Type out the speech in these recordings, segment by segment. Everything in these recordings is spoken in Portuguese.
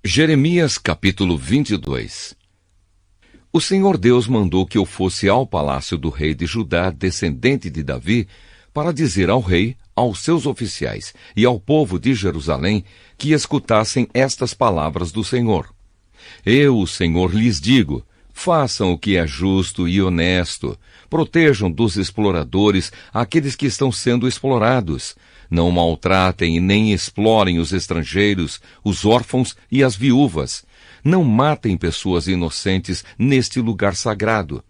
Jeremias capítulo 22. O Senhor Deus mandou que eu fosse ao palácio do rei de Judá, descendente de Davi, para dizer ao rei, aos seus oficiais e ao povo de Jerusalém que escutassem estas palavras do Senhor. Eu, o Senhor, lhes digo: façam o que é justo e honesto, protejam dos exploradores aqueles que estão sendo explorados. Não maltratem e nem explorem os estrangeiros, os órfãos e as viúvas. Não matem pessoas inocentes neste lugar sagrado.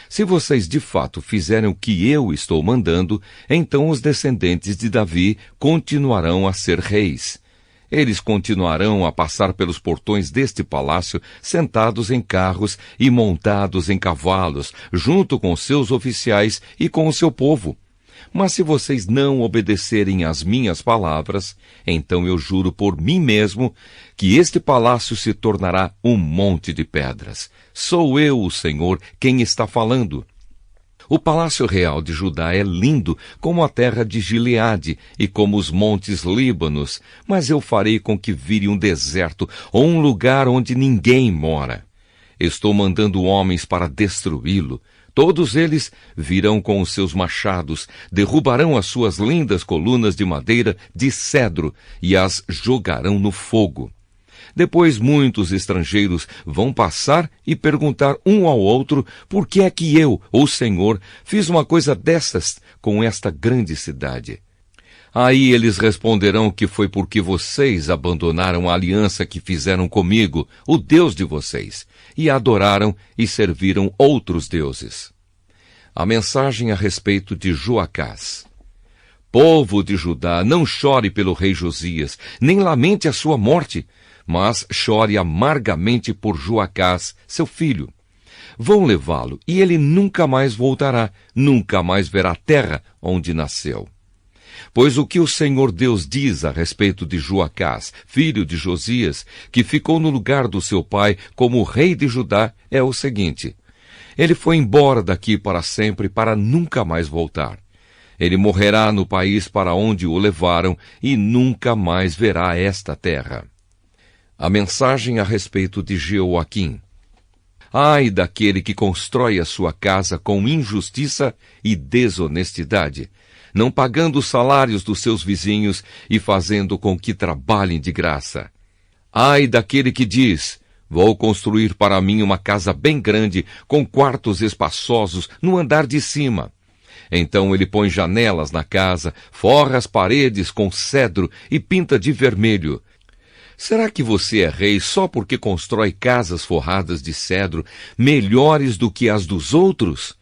Se vocês de fato fizerem o que eu estou mandando, então os descendentes de Davi continuarão a ser reis. Eles continuarão a passar pelos portões deste palácio, sentados em carros e montados em cavalos, junto com seus oficiais e com o seu povo. Mas se vocês não obedecerem às minhas palavras, então eu juro por mim mesmo que este palácio se tornará um monte de pedras. Sou eu, o Senhor, quem está falando. O palácio real de Judá é lindo como a terra de Gileade e como os montes Líbanos, mas eu farei com que vire um deserto ou um lugar onde ninguém mora. Estou mandando homens para destruí-lo. Todos eles virão com os seus machados, derrubarão as suas lindas colunas de madeira de cedro e as jogarão no fogo. Depois muitos estrangeiros vão passar e perguntar um ao outro por que é que eu, o Senhor, fiz uma coisa dessas com esta grande cidade. Aí eles responderão que foi porque vocês abandonaram a aliança que fizeram comigo, o Deus de vocês, e adoraram e serviram outros deuses. A mensagem a respeito de Joacás. Povo de Judá, não chore pelo rei Josias, nem lamente a sua morte, mas chore amargamente por Joacás, seu filho. Vão levá-lo, e ele nunca mais voltará, nunca mais verá a terra onde nasceu. Pois o que o Senhor Deus diz a respeito de Joacás, filho de Josias, que ficou no lugar do seu pai como rei de Judá, é o seguinte: ele foi embora daqui para sempre, para nunca mais voltar. Ele morrerá no país para onde o levaram e nunca mais verá esta terra. A mensagem a respeito de Jeoaquim. Ai daquele que constrói a sua casa com injustiça e desonestidade, não pagando os salários dos seus vizinhos e fazendo com que trabalhem de graça. Ai daquele que diz: vou construir para mim uma casa bem grande, com quartos espaçosos no andar de cima. Então ele põe janelas na casa, forra as paredes com cedro e pinta de vermelho. Será que você é rei só porque constrói casas forradas de cedro melhores do que as dos outros?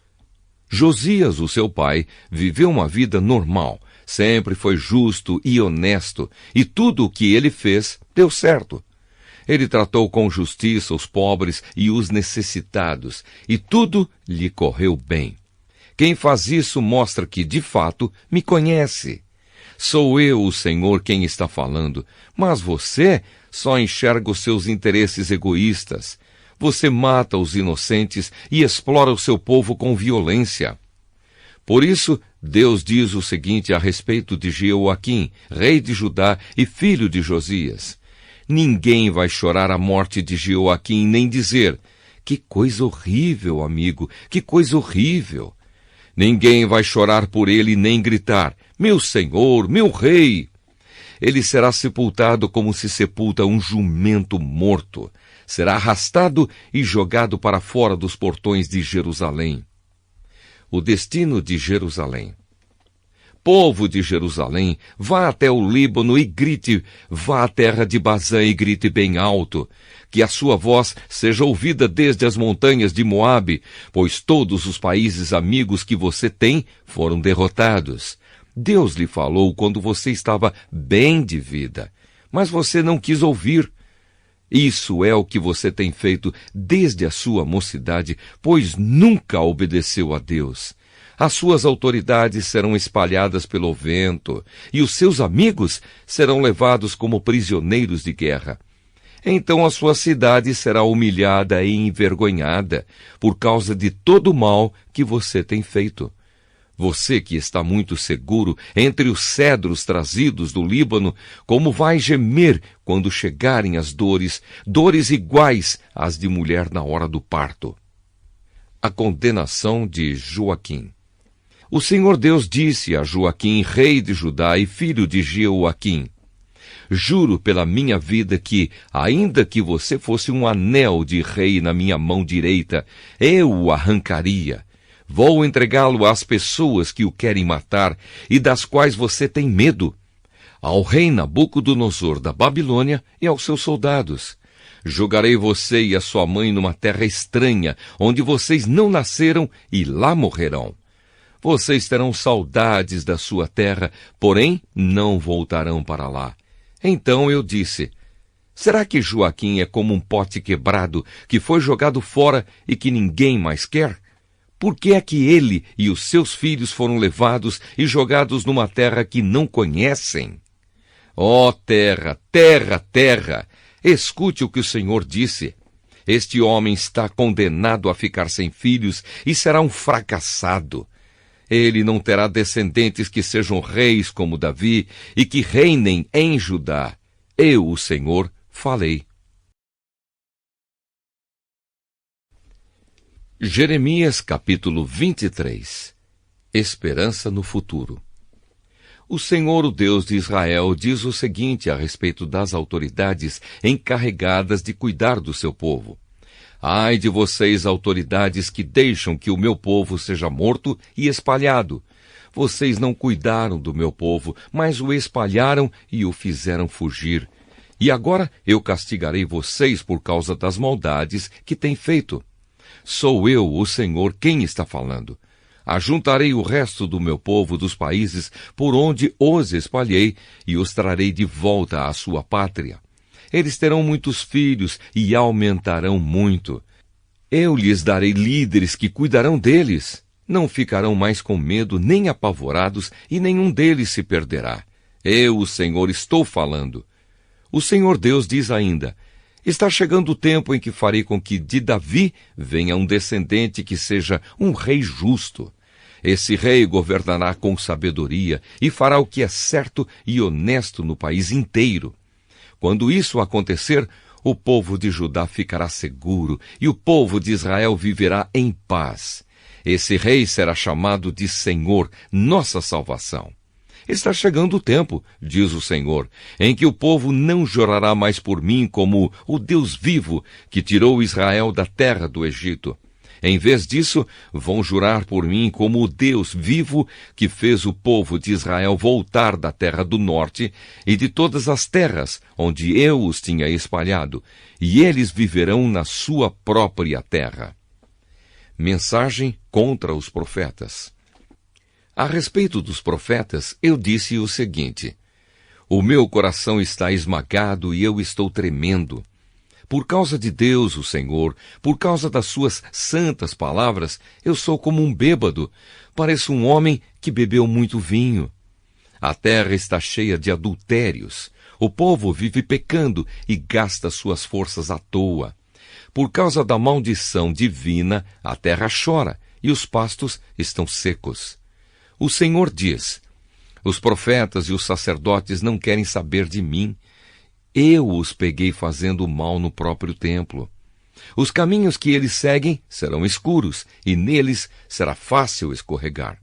Josias, o seu pai, viveu uma vida normal, sempre foi justo e honesto, e tudo o que ele fez deu certo. Ele tratou com justiça os pobres e os necessitados, e tudo lhe correu bem. Quem faz isso mostra que, de fato, me conhece. Sou eu, o Senhor, quem está falando, mas você só enxerga os seus interesses egoístas. Você mata os inocentes e explora o seu povo com violência. Por isso, Deus diz o seguinte a respeito de Jeoaquim, rei de Judá e filho de Josias. Ninguém vai chorar a morte de Jeoaquim, nem dizer: que coisa horrível, amigo, que coisa horrível. Ninguém vai chorar por ele, nem gritar: meu senhor, meu rei. Ele será sepultado como se sepulta um jumento morto. Será arrastado e jogado para fora dos portões de Jerusalém. O destino de Jerusalém. Povo de Jerusalém, vá até o Líbano e grite, vá à terra de Bazã e grite bem alto, que a sua voz seja ouvida desde as montanhas de Moabe, pois todos os países amigos que você tem foram derrotados. Deus lhe falou quando você estava bem de vida, mas você não quis ouvir. Isso é o que você tem feito desde a sua mocidade, pois nunca obedeceu a Deus. As suas autoridades serão espalhadas pelo vento, e os seus amigos serão levados como prisioneiros de guerra. Então a sua cidade será humilhada e envergonhada, por causa de todo o mal que você tem feito. Você que está muito seguro entre os cedros trazidos do Líbano, como vai gemer quando chegarem as dores, dores iguais às de mulher na hora do parto. A condenação de Joaquim. O Senhor Deus disse a Joaquim, rei de Judá e filho de Jeoaquim: juro pela minha vida que, ainda que você fosse um anel de rei na minha mão direita, eu o arrancaria. Vou entregá-lo às pessoas que o querem matar e das quais você tem medo, ao rei Nabucodonosor da Babilônia e aos seus soldados. Jogarei você e a sua mãe numa terra estranha, onde vocês não nasceram, e lá morrerão. Vocês terão saudades da sua terra, porém não voltarão para lá. Então eu disse: será que Joaquim é como um pote quebrado que foi jogado fora e que ninguém mais quer? Por que é que ele e os seus filhos foram levados e jogados numa terra que não conhecem? Ó terra, terra, terra, escute o que o Senhor disse. Este homem está condenado a ficar sem filhos e será um fracassado. Ele não terá descendentes que sejam reis como Davi e que reinem em Judá. Eu, o Senhor, falei. Jeremias capítulo 23. Esperança no futuro. O Senhor, o Deus de Israel, diz o seguinte a respeito das autoridades encarregadas de cuidar do seu povo. Ai de vocês, autoridades que deixam que o meu povo seja morto e espalhado. Vocês não cuidaram do meu povo, mas o espalharam e o fizeram fugir. E agora eu castigarei vocês por causa das maldades que têm feito. Sou eu, o Senhor, quem está falando. Ajuntarei o resto do meu povo dos países por onde os espalhei e os trarei de volta à sua pátria. Eles terão muitos filhos e aumentarão muito. Eu lhes darei líderes que cuidarão deles. Não ficarão mais com medo nem apavorados e nenhum deles se perderá. Eu, o Senhor, estou falando. O Senhor Deus diz ainda: está chegando o tempo em que farei com que de Davi venha um descendente que seja um rei justo. Esse rei governará com sabedoria e fará o que é certo e honesto no país inteiro. Quando isso acontecer, o povo de Judá ficará seguro e o povo de Israel viverá em paz. Esse rei será chamado de Senhor, nossa salvação. Está chegando o tempo, diz o Senhor, em que o povo não jurará mais por mim como o Deus vivo que tirou Israel da terra do Egito. Em vez disso, vão jurar por mim como o Deus vivo que fez o povo de Israel voltar da terra do norte e de todas as terras onde eu os tinha espalhado, e eles viverão na sua própria terra. Mensagem contra os profetas. A respeito dos profetas, eu disse o seguinte: o meu coração está esmagado e eu estou tremendo. Por causa de Deus, o Senhor, por causa das suas santas palavras, eu sou como um bêbado, pareço um homem que bebeu muito vinho. A terra está cheia de adultérios, o povo vive pecando e gasta suas forças à toa. Por causa da maldição divina, a terra chora e os pastos estão secos. O Senhor diz: os profetas e os sacerdotes não querem saber de mim. Eu os peguei fazendo mal no próprio templo. Os caminhos que eles seguem serão escuros, e neles será fácil escorregar.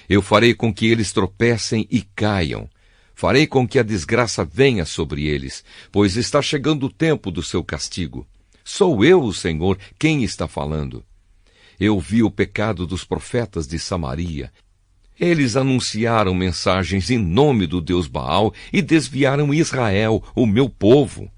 Eu farei com que eles tropecem e caiam. Farei com que a desgraça venha sobre eles, pois está chegando o tempo do seu castigo. Sou eu, o Senhor, quem está falando. Eu vi o pecado dos profetas de Samaria. Eles anunciaram mensagens em nome do Deus Baal e desviaram Israel, o meu povo.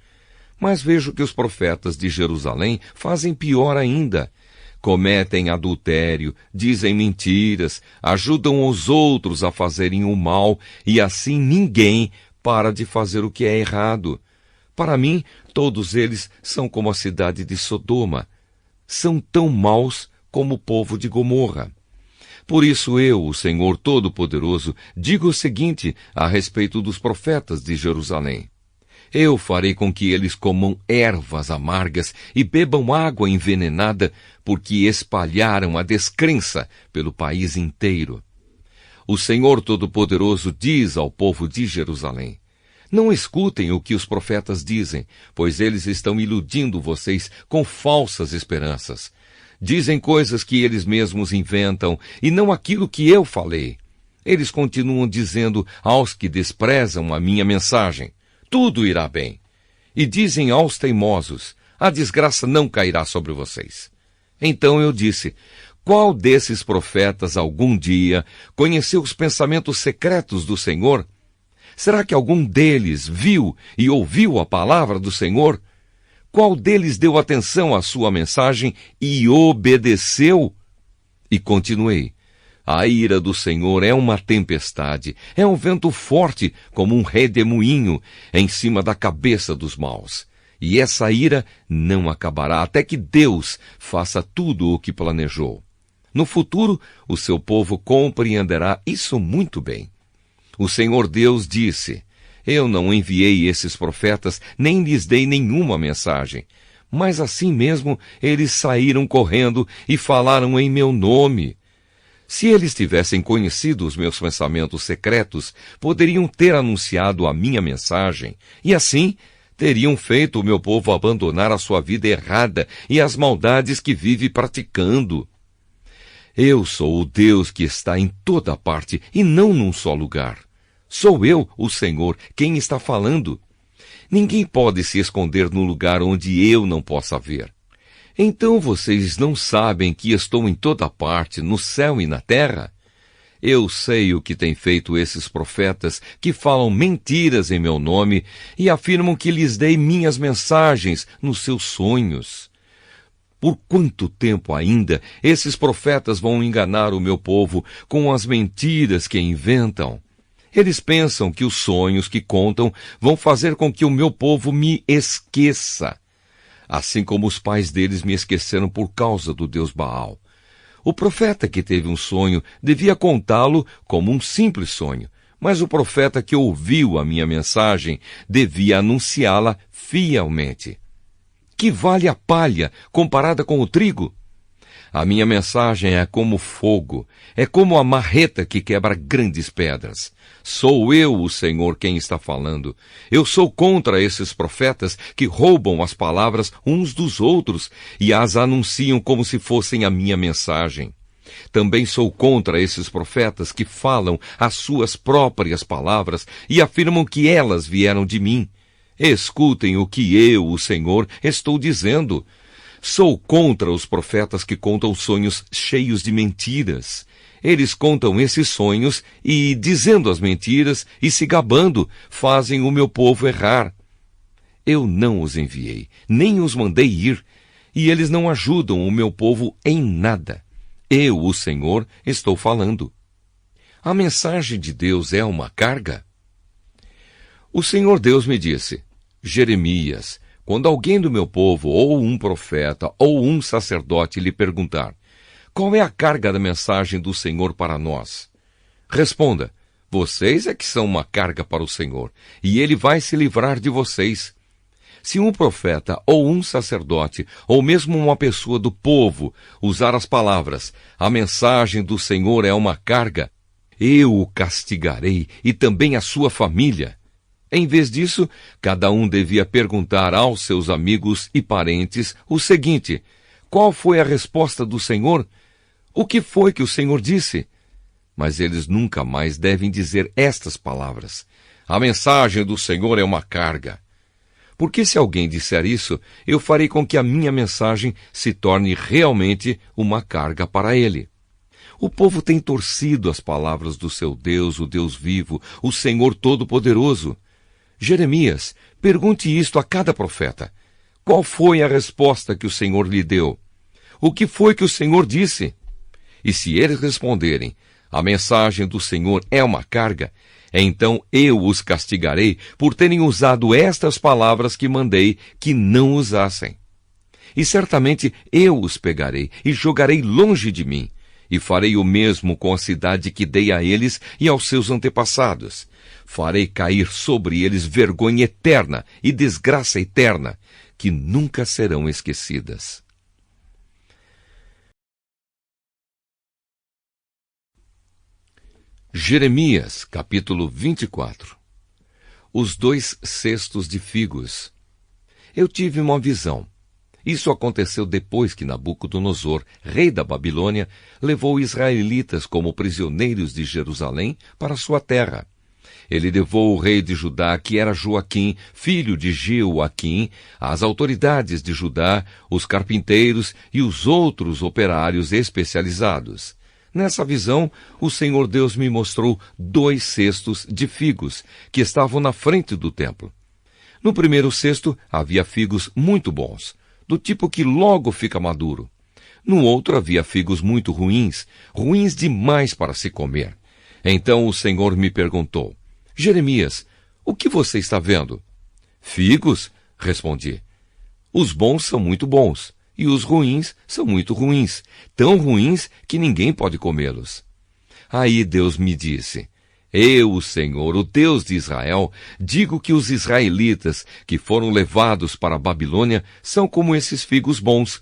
Mas vejo que os profetas de Jerusalém fazem pior ainda. Cometem adultério, dizem mentiras, ajudam os outros a fazerem o mal, e assim ninguém para de fazer o que é errado. Para mim, todos eles são como a cidade de Sodoma. São tão maus como o povo de Gomorra. Por isso eu, o Senhor Todo-Poderoso, digo o seguinte a respeito dos profetas de Jerusalém: eu farei com que eles comam ervas amargas e bebam água envenenada, porque espalharam a descrença pelo país inteiro. O Senhor Todo-Poderoso diz ao povo de Jerusalém: não escutem o que os profetas dizem, pois eles estão iludindo vocês com falsas esperanças. Dizem coisas que eles mesmos inventam e não aquilo que eu falei. Eles continuam dizendo aos que desprezam a minha mensagem: tudo irá bem. E dizem aos teimosos: a desgraça não cairá sobre vocês. Então eu disse: qual desses profetas algum dia conheceu os pensamentos secretos do Senhor? Será que algum deles viu e ouviu a palavra do Senhor? Qual deles deu atenção à sua mensagem e obedeceu? E continuei: a ira do Senhor é uma tempestade, é um vento forte como um redemoinho em cima da cabeça dos maus. E essa ira não acabará até que Deus faça tudo o que planejou. No futuro, o seu povo compreenderá isso muito bem. O Senhor Deus disse: eu não enviei esses profetas, nem lhes dei nenhuma mensagem. Mas assim mesmo eles saíram correndo e falaram em meu nome. Se eles tivessem conhecido os meus pensamentos secretos, poderiam ter anunciado a minha mensagem, e assim teriam feito o meu povo abandonar a sua vida errada e as maldades que vive praticando. Eu sou o Deus que está em toda parte e não num só lugar. Sou eu, o Senhor, quem está falando. Ninguém pode se esconder no lugar onde eu não possa ver. Então vocês não sabem que estou em toda parte, no céu e na terra? Eu sei o que têm feito esses profetas que falam mentiras em meu nome e afirmam que lhes dei minhas mensagens nos seus sonhos. Por quanto tempo ainda esses profetas vão enganar o meu povo com as mentiras que inventam? Eles pensam que os sonhos que contam vão fazer com que o meu povo me esqueça, assim como os pais deles me esqueceram por causa do Deus Baal. O profeta que teve um sonho devia contá-lo como um simples sonho, mas o profeta que ouviu a minha mensagem devia anunciá-la fielmente. Que vale a palha comparada com o trigo? A minha mensagem é como fogo, é como a marreta que quebra grandes pedras. Sou eu, o Senhor, quem está falando. Eu sou contra esses profetas que roubam as palavras uns dos outros e as anunciam como se fossem a minha mensagem. Também sou contra esses profetas que falam as suas próprias palavras e afirmam que elas vieram de mim. Escutem o que eu, o Senhor, estou dizendo. Sou contra os profetas que contam sonhos cheios de mentiras. Eles contam esses sonhos e, dizendo as mentiras e se gabando, fazem o meu povo errar. Eu não os enviei, nem os mandei ir, e eles não ajudam o meu povo em nada. Eu, o Senhor, estou falando. A mensagem de Deus é uma carga? O Senhor Deus me disse: Jeremias, quando alguém do meu povo, ou um profeta, ou um sacerdote lhe perguntar: qual é a carga da mensagem do Senhor para nós? Responda: vocês é que são uma carga para o Senhor, e ele vai se livrar de vocês. Se um profeta, ou um sacerdote, ou mesmo uma pessoa do povo usar as palavras: a mensagem do Senhor é uma carga, eu o castigarei e também a sua família. Em vez disso, cada um devia perguntar aos seus amigos e parentes o seguinte: qual foi a resposta do Senhor? O que foi que o Senhor disse? Mas eles nunca mais devem dizer estas palavras: a mensagem do Senhor é uma carga. Porque se alguém disser isso, eu farei com que a minha mensagem se torne realmente uma carga para ele. O povo tem torcido as palavras do seu Deus, o Deus vivo, o Senhor Todo-Poderoso. Jeremias, pergunte isto a cada profeta: qual foi a resposta que o Senhor lhe deu? O que foi que o Senhor disse? E se eles responderem: a mensagem do Senhor é uma carga, então eu os castigarei por terem usado estas palavras que mandei que não usassem. E certamente eu os pegarei e jogarei longe de mim, e farei o mesmo com a cidade que dei a eles e aos seus antepassados. Farei cair sobre eles vergonha eterna e desgraça eterna, que nunca serão esquecidas. Jeremias, capítulo 24. Os 2 cestos de figos. Eu tive uma visão. Isso aconteceu depois que Nabucodonosor, rei da Babilônia, levou israelitas como prisioneiros de Jerusalém para sua terra. Ele levou o rei de Judá, que era Joaquim, filho de Jeoaquim, as autoridades de Judá, os carpinteiros e os outros operários especializados. Nessa visão, o Senhor Deus me mostrou 2 cestos de figos, que estavam na frente do templo. No primeiro cesto havia figos muito bons, do tipo que logo fica maduro. No outro havia figos muito ruins, ruins demais para se comer. Então o Senhor me perguntou: Jeremias, o que você está vendo? Figos, respondi. Os bons são muito bons, e os ruins são muito ruins, tão ruins que ninguém pode comê-los. Aí Deus me disse: Eu, o Senhor, o Deus de Israel, digo que os israelitas que foram levados para a Babilônia são como esses figos bons.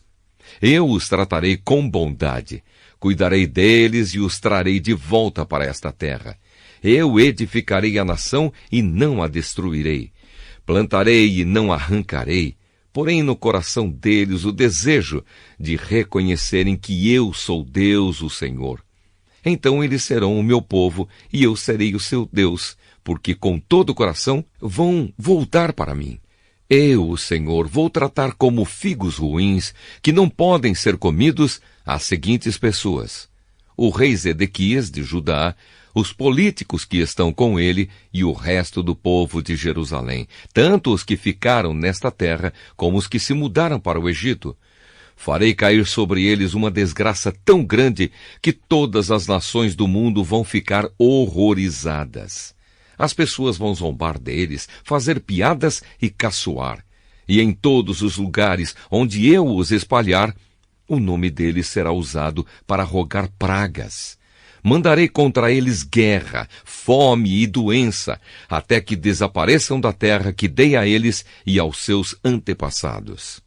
Eu os tratarei com bondade, cuidarei deles e os trarei de volta para esta terra. Eu edificarei a nação e não a destruirei. Plantarei e não arrancarei. Porém no coração deles o desejo de reconhecerem que eu sou Deus, o Senhor. Então eles serão o meu povo e eu serei o seu Deus, porque com todo o coração vão voltar para mim. Eu, o Senhor, vou tratar como figos ruins, que não podem ser comidos, as seguintes pessoas: o rei Zedequias de Judá, os políticos que estão com ele e o resto do povo de Jerusalém, tanto os que ficaram nesta terra como os que se mudaram para o Egito. Farei cair sobre eles uma desgraça tão grande que todas as nações do mundo vão ficar horrorizadas. As pessoas vão zombar deles, fazer piadas e caçoar. E em todos os lugares onde eu os espalhar, o nome deles será usado para rogar pragas. Mandarei contra eles guerra, fome e doença, até que desapareçam da terra que dei a eles e aos seus antepassados.